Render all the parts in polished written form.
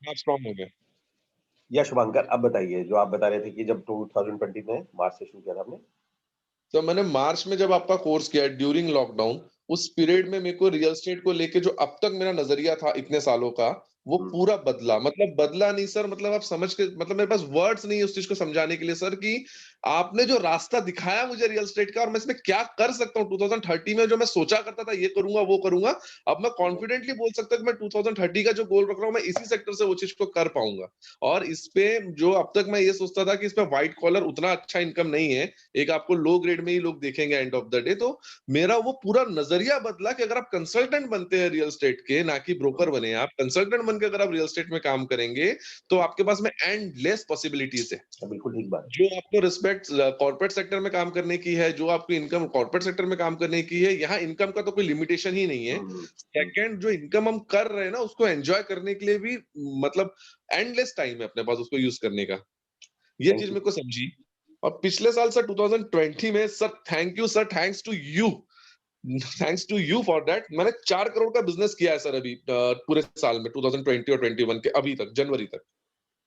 हाँ, स्ट्रॉन्ग हो गया। या शुभंकर, अब बताइए जो आप बता रहे थे कि जब 2020 में मार्च से शुरू किया था आपने? तो मैंने मार्च में जब आपका कोर्स किया ड्यूरिंग लॉकडाउन, उस पीरियड में मेरे को रियल एस्टेट को लेके जो अब तक मेरा नज़रिया था इतने सालों का, वो हुँ, पूरा बदला। मतलब बदला नहीं सर, मतलब आप समझ के मतलब मेरे पास वर्ड्स नहीं है उस चीज़ को समझाने के लिए सर कि आपने जो रास्ता दिखाया मुझे रियल एस्टेट का और मैं इसमें क्या कर सकता हूँ 2030 में जो मैं सोचा करता था ये करूँगा, वो करूँगा, अब मैं ठीक है। कॉन्फिडेंटली बोल सकता हूँ कि मैं 2030 का जो गोल रख रहा हूँ, मैं इसी सेक्टर से वो चीज़ को कर पाऊँगा। और इस पे जो अब तक मैं ये सोचता था कि इसमें व्हाइट कॉलर उतना अच्छा इनकम नहीं है, एक आपको लो ग्रेड में ही लोग देखेंगे एंड ऑफ द डे, तो मेरा वो पूरा नजरिया बदला कि अगर आप कंसल्टेंट बनते हैं रियल एस्टेट के, ना कि ब्रोकर हुँ, बने आप कंसल्टेंट बन के अगर आप रियल एस्टेट में काम करेंगे तो आपके पास में एंडलेस पॉसिबिलिटीज है। बिल्कुल ठीक बात। जो आपको रिस्पेक्ट कॉर्पोरेट सेक्टर में काम करने की है, जो आपकी इनकम कॉर्पोरेट सेक्टर में काम करने की है, यहाँ इनकम का तो कोई लिमिटेशन ही नहीं है। हुँ, हुँ, सेकंड, जो इनकम हम कर रहे हैं ना उसको एंजॉय करने के लिए भी मतलब एंडलेस टाइम है अपने पास उसको यूज करने का। ये थैंक चीज यू। मेरे को समझी। और पिछले साल सर 2020 में sir, thank you sir, thanks to you, thanks to you for that, मैंने 4 करोड़ का बिजनेस किया है सर अभी पूरे साल में 2020 और 21 के अभी तक जनवरी तक।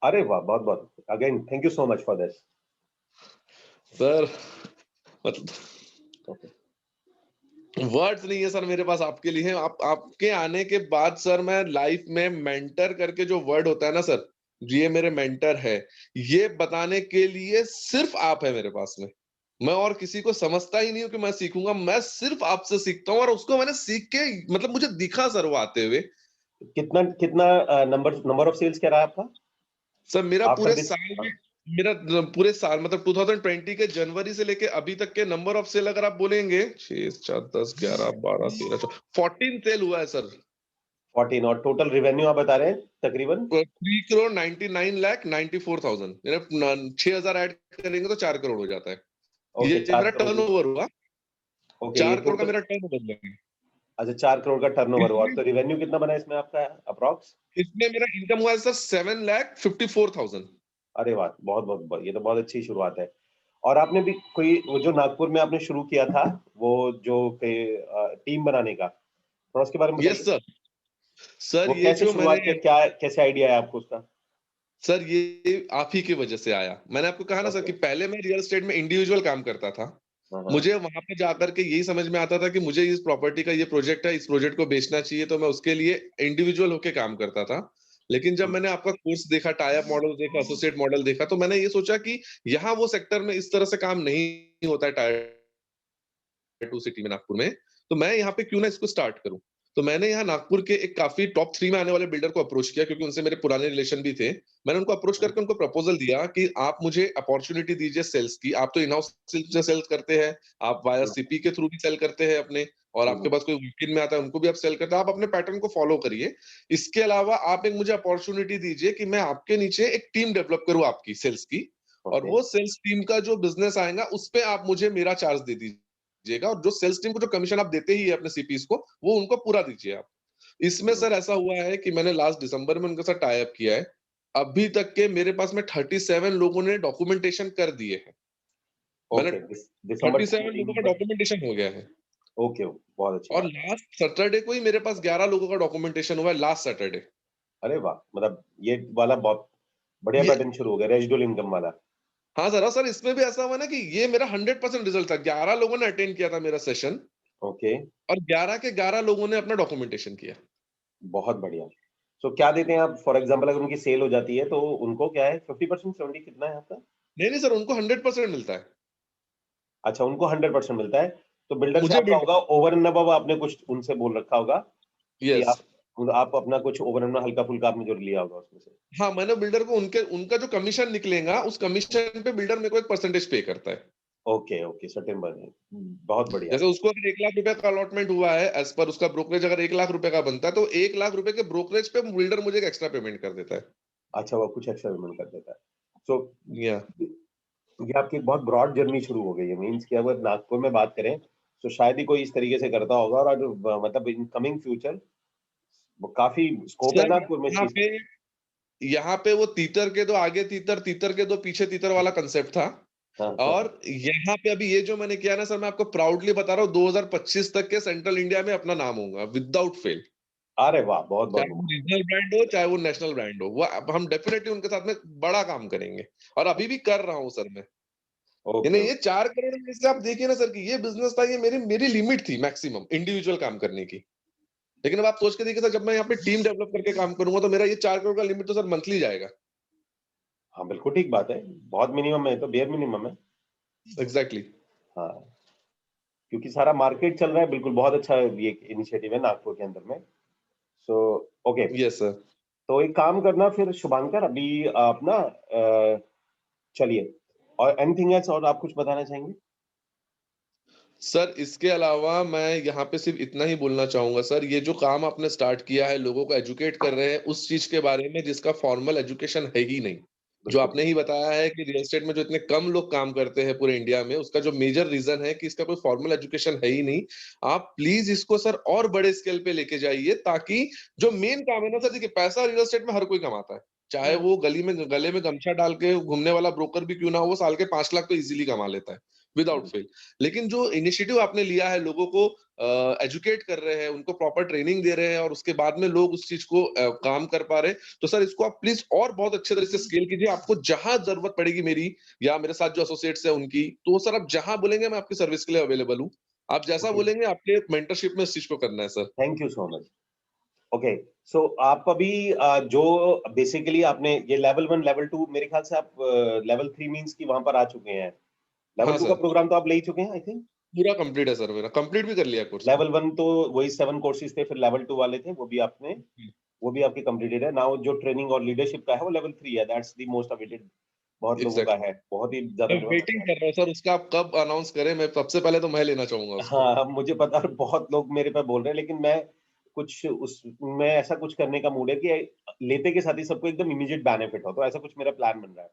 अरे वाह! बहुत-बहुत again thank you so much for this. Sir मतलब ओके, वर्ड्स नहीं है सर मेरे पास आपके लिए। आप आपके आने के बाद सर मैं लाइफ में मेंटर करके जो वर्ड होता है ना सर, ये मेरे मेंटर है, ये बताने के लिए सिर्फ आप है मेरे पास में। मैं और किसी को समझता ही नहीं हूँ कि मैं सीखूंगा, मैं सिर्फ आपसे सीखता हूँ और उसको मैंने सीख के मतलब मुझे दिखा सर वो आते हुए। कितना कितना नंबर नंबर ऑफ सेल्स क्या रहा आपका? सर मेरा आफ्टर पूरे दिस साल में, मेरा पूरे साल मतलब 2020 के जनवरी से लेके अभी तक के नंबर ऑफ सेल अगर आप बोलेंगे 6 4 10 11 12 13 14 सेल हुआ है सर। 14 और टोटल रेवेन्यू आप बता रहे हैं तकरीबन? 3,99,94,000 मेरा 6,000 ऐड करेंगे तो 4 करोड़ हो जाता है। ओके ये 4 मेरा करोड़ टर्नओवर हुआ। ओके ये 4 करोड़ का टोटल मेरा टर्नओवर लगा। अच्छा 4 करोड़ का टर्नओवर हुआ, इसमें तो रेवेन्यू कितना बना इसमें आपका अप्रॉक्स? इसमें मेरा इनकम हुआ है सर 7,54,000। अरे वाह! बहुत-बहुत ये तो बहुत अच्छी शुरुआत है। और आपने भी कोई वो जो नागपुर में आपने शुरू किया था, वो जो टीम बनाने का, थोड़ा उसके बारे में यस बताइए? सर। सर वो ये कैसे जो मैंने, शुरुआत किया? क्या कैसे आइडिया आया आपको उसका? सर ये आप ही की वजह से आया। मैंने आपको कहा ना सर ओके। कि पहले मैं रियल एस्टेट में इंडिविजुअल काम करता था। हाँ, हाँ। मुझे वहाँ पे जाकर के यही समझ में आता था कि मुझे इस प्रॉपर्टी का ये प्रोजेक्ट है, इस प्रोजेक्ट को बेचना चाहिए, तो मैं उसके लिए इंडिविजुअल होके काम करता था। लेकिन जब हुँ, मैंने आपका कोर्स देखा, टाई अप मॉडल देखा, एसोसिएट मॉडल देखा, तो मैंने ये सोचा कि यहाँ वो सेक्टर में इस तरह से काम नहीं होता है टायर 2 सिटी में, नागपुर में, तो मैं यहाँ पे क्यों ना इसको स्टार्ट करूँ। तो मैंने यहाँ नागपुर के एक काफ़ी टॉप 3 में आने वाले बिल्डर को अप्रोच किया क्योंकि उनसे मेरे पुराने रिलेशन भी थे। मैंने उनको अप्रोच हुँ, करके उनको प्रपोज़ल दिया कि आप मुझे अपॉर्च्युनिटी दीजिए सेल्स की। आप तो इन हाउस से सेल्स करते हैं, आप वाया हुँ, सीपी के थ्रू भी सेल करते हैं अपने, और हुँ, आपके हुँ। पास कोई वॉक-इन में आता है उनको भी आप सेल करते हैं। आप अपने पैटर्न को फॉलो करिए। इसके अलावा आप एक मुझे अपॉर्च्युनिटी दीजिए कि मैं आपके नीचे एक टीम डेवलप करूँ आपकी सेल्स की, और ओके, वो सेल्स टीम का जो बिज़नेस आएगा उस पे आप मुझे मेरा चार्ज दे दीजिएगा, और जो सेल्स टीम को जो कमीशन आप देते ही है अपने सीपीज़ को, वो उनको पूरा दीजिए आप। इसमें हुँ, सर ऐसा हुआ है कि मैंने लास्ट दिसंबर में उनके साथ टाई अप किया है। अभी तक के मेरे पास में 37 लोगों ने डॉक्यूमेंटेशन कर दिए हैं। मैंने ओके दिसंबर 37 लोगों का डॉक्यूमेंटेशन हो गया है। ओके, बहुत अच्छी और बात है। लास्ट सैटरडे को ही मेरे पास 11 लोगों का डॉक्यूमेंटेशन हुआ है, लास्ट सैटरडे। अरे वाह! मतलब ये वाला बहुत बढ़िया ये पैटर्न शुरू हो गया रेसिडुअल इनकम वाला। हाँ सर, और सर इसमें भी ऐसा हुआ ना कि ये मेरा 100% रिजल्ट था। 11 लोगों ने अटेंड किया था मेरा सेशन, ओके, और 11 के 11 लोगों ने अपना डॉक्यूमेंटेशन किया। बहुत बढ़िया। सो क्या देते हैं आप फॉर एग्ज़ाम्पल अगर उनकी सेल हो जाती है तो उनको क्या है 50% 70 कितना है आपका? नहीं, नहीं सर, उनको 100% मिलता है। अच्छा उनको 100% मिलता है। तो बिल्डर से मुझे आपका बिल्डर होगा ओवर एंड अबव आपने कुछ उनसे बोल रखा होगा कि यस। आप अपना कुछ ओवर एंड हल्का-फुल्का आपने जो लिया होगा उसमें से। हाँ, मैंने बिल्डर को उनके उनका जो कमीशन निकलेगा, उस कमीशन पे बिल्डर मेरे को एक परसेंटेज पे करता है। ओके, ओके सर्टेन बने बहुत बढ़िया। जैसे उसको अगर 1 लाख रुपए का अलॉटमेंट हुआ है, एज़ पर उसका ब्रोकरेज अगर 1 लाख रुपए का बनता है, तो 1 लाख रुपए के ब्रोकरेज पे बिल्डर मुझे एक एक्स्ट्रा पेमेंट कर देता है। अच्छा वो कुछ एक्स्ट्रा पेमेंट कर देता है। सो या ये आपकी एक बहुत ब्रॉड जर्नी शुरू हो गई है मीन्स कि अगर नागपुर में बात करें, तो शायद ही कोई इस तरीके से करता होगा और आज मतलब इन कमिंग फ्यूचर वो काफ़ी स्कोप है सर नागपुर में इस चीज़ का। यहाँ पे वो तीतर के दो आगे तीतर, तीतर के दो पीछे तीतर वाला कांसेप्ट था। हाँ, हाँ। और यहाँ पे अभी ये जो मैंने किया ना सर, मैं आपको प्राउडली बता रहा हूँ 2025 तक के सेंट्रल इंडिया में अपना नाम होगा विदाउट फेल। अरे वाह! बहुत-बहुत चाहे वो मुबारक। रीजनल ब्रांड हो, चाहे वो नेशनल ब्रांड हो, वो अब हम डेफिनेटली उनके साथ में बड़ा काम करेंगे और अभी भी कर रहा हूँ सर मैं। यानी ओके, ये 4 करोड़ में से आप देखिए ना सर कि ये बिज़नेस था, ये मेरी मेरी लिमिट थी मैक्सिमम इंडिविजुअल काम करने की। लेकिन अब आप सोच के देखिए सर, जब मैं यहाँ पे टीम डेवलप करके काम करूँगा तो मेरा ये 4 करोड़ का लिमिट तो सर मंथली जाएगा। हाँ, बिल्कुल ठीक बात है। बहुत मिनिमम है, ये तो बेयर मिनिमम है। एग्ज़ैक्टली। हाँ, क्योंकि सारा मार्केट चल रहा है, बिल्कुल बहुत अच्छा ये इनिशिएटिव है नागपुर के अंदर में। So okay, yes sir. तो एक काम करना फिर शुभांकर, अभी आप ना चलिए, और एनीथिंग एल्स और आप कुछ बताना चाहेंगे? सर इसके अलावा मैं यहाँ पे सिर्फ़ इतना ही बोलना चाहूँगा सर, ये जो काम आपने स्टार्ट किया है, लोगों को एजुकेट कर रहे हैं उस चीज़ के बारे में जिसका फॉर्मल एजुकेशन है ही नहीं। जो बिल्कुल आपने ठीक। ही बताया है कि रियल एस्टेट में जो इतने कम लोग काम करते हैं पूरे इंडिया में, उसका जो मेजर रीज़न है कि इसका कोई फॉर्मल एजुकेशन है ही नहीं। आप प्लीज़ इसको सर और बड़े स्केल पे लेके जाइए, ताकि जो मेन काम है ना सर, देखिए पैसा रियल एस्टेट में हर कोई कमाता है। चाहे हुँ, वो गली में गले में गमछा डाल के घूमने वाला ब्रोकर भी क्यों ना हो, वो साल के 5 लाख तो ईज़िली कमा लेता है, विदाउट हुँ, फेल। लेकिन जो इनिशिएटिव आपने लिया है, लोगों को एजुकेट कर रहे हैं, उनको प्रॉपर ट्रेनिंग दे रहे हैं और उसके बाद में लोग उस चीज़ को काम कर पा रहे हैं, तो सर इसको आप प्लीज़ और बहुत अच्छे तरह से स्केल कीजिए। आपको जहाँ ज़रूरत पड़ेगी मेरी या मेरे साथ जो एसोसिएट्स हैं उनकी, तो सर आप जहाँ बोलेंगे मैं आपकी सर्विस के लिए अवेलेबल हूँ। आप जैसा ओके, बोलेंगे, आपके मेंटरशिप में इस चीज़ को करना है sir. Thank you so much. Okay, so आप अभी जो बेसिकली आपने ये लेवल 1, लेवल 2 मेरे ख्याल से आप लेवल 3 मीन्स कि वहाँ पर आ चुके हैं। लेवल हाँ 2 का सर, प्रोग्राम तो आप ले ही चुके हैं आई थिंक? पूरा कंप्लीट है सर मेरा, कंप्लीट भी कर लिया कोर्स। लेवल 1 तो वही 7 कोर्सेज़ थे, फिर लेवल 2 वाले थे, वो भी आपके कंप्लीटेड है। नाउ जो ट्रेनिंग और लीडरशिप का है वो लेवल 3 है, दैट्स द मोस्ट अवेटेड बहुत लोगों का एग्ज़ैक्टली। है। बहुत ही ज़्यादा मैं लोगों का वेटिंग है। कर रहा हूँ सर उसका, आप कब अनाउंस करें, मैं सबसे पहले तो मैं लेना चाहूँगा उसको। हाँ, मुझे पता है बहुत लोग मेरे पे बोल रहे हैं, लेकिन मैं कुछ मैं ऐसा कुछ करने का मूड है कि लेते के साथ ही सबको एकदम इमीडिएट बेनिफिट हो, तो ऐसा कुछ मेरा प्लान बन रहा है।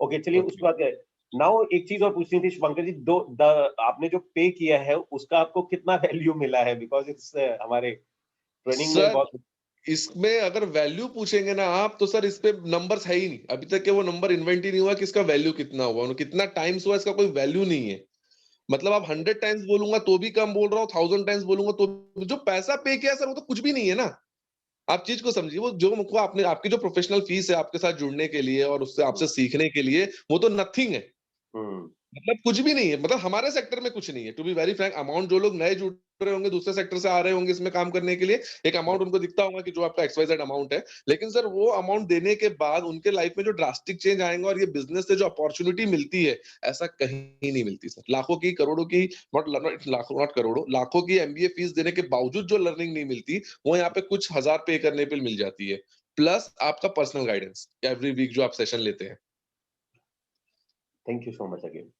ओके, चलिए उसके ओके। बाद नाउ एक चीज़ और पूछनी थी शुभंकर जी, दो द आपने जो पे किया है उसका आपको कितना वैल्यू मिला है? बिकॉज़ इट्स हमारे ट्रेनिंग में सर बहुत इसमें अगर वैल्यू पूछेंगे ना आप, तो सर इस पे नंबर्स है ही नहीं। अभी तक के वो नंबर इन्वेंट ही नहीं हुआ कि इसका वैल्यू कितना हुआ, कितना टाइम्स हुआ, इसका कोई वैल्यू नहीं है। मतलब आप 100 टाइम्स बोलूँगा तो भी कम बोल रहा हूँ, 1000 टाइम्स बोलूँगा तो जो पैसा पे किया है सर, वो तो कुछ भी नहीं है ना। आप चीज़ को समझिए, वो जो मुझको आपने आपकी जो प्रोफेशनल फीस है आपके साथ जुड़ने के लिए और उससे हुँ, आपसे सीखने के लिए, वो तो नथिंग है। हुँ, मतलब कुछ भी नहीं है, मतलब हमारे सेक्टर में कुछ नहीं है। To be very frank, amount जो लोग नए जुड़ रहे होंगे, दूसरे सेक्टर से आ रहे होंगे इसमें काम करने के लिए, एक अमाउंट उनको दिखता होगा कि जो आपका एक्स-वाई-ज़ेड अमाउंट है। लेकिन सर वो अमाउंट देने के बाद उनके लाइफ में जो ड्रास्टिक चेंज आएगा और ये बिज़नेस से जो अपॉर्च्युनिटी मिलती है, ऐसा कहीं नहीं मिलती सर। लाखों की, करोड़ों की, नॉट लाखों, नॉट करोड़ों, लाखों की एमबीए फीस देने के बावजूद जो लर्निंग नहीं मिलती, वो यहाँ पे कुछ हज़ार पे करने पे मिल जाती है। प्लस आपका पर्सनल गाइडेंस एवरी वीक जो आप सेशन लेते हैं। Thank you so much again.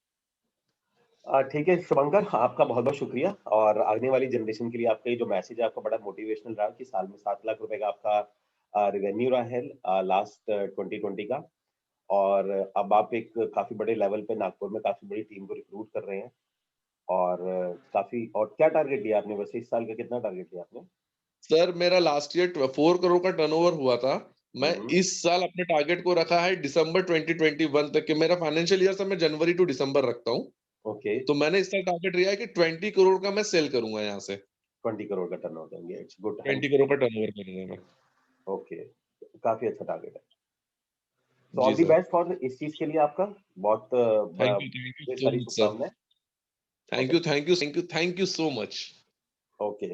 ठीक है शुभंकर, आपका बहुत-बहुत शुक्रिया और आने वाली जनरेशन के लिए आपका ये जो मैसेज है आपका बड़ा मोटिवेशनल रहा कि साल में 7 लाख रुपए का आपका रेवेन्यू रहा है लास्ट 2020 का और अब आप एक काफ़ी बड़े लेवल पे नागपुर में काफ़ी बड़ी टीम को रिक्रूट कर रहे हैं और काफ़ी और क्या टारगेट लिया आपने वैसे इस साल का कितना टारगेट लिया आपने? सर मेरा लास्ट ईयर 4 करोड़ का टर्नओवर हुआ था। मैं हुँ, हुँ। इस साल अपने टारगेट को रखा है दिसंबर 2021 तक के। मेरा फाइनेंशियल ईयर सर मैं जनवरी टू दिसंबर रखता हूँ। ओके, तो मैंने इस साल टारगेट लिया है कि 20 करोड़ का मैं सेल करूँगा यहाँ से। 20 करोड़ का टर्नओवर करेंगे, इट्स गुड 20 हैंड करोड़ का टर्नओवर करूँगा मैं। ओके, काफ़ी अच्छा टारगेट है। तो जी all the sir. Best for इस चीज़ के लिए आपका बहुत थैंक यू ढेर सो सारी मच सर। शुभकामनाएँ। Thank okay, you, thank you, thank you, thank you so much. Okay.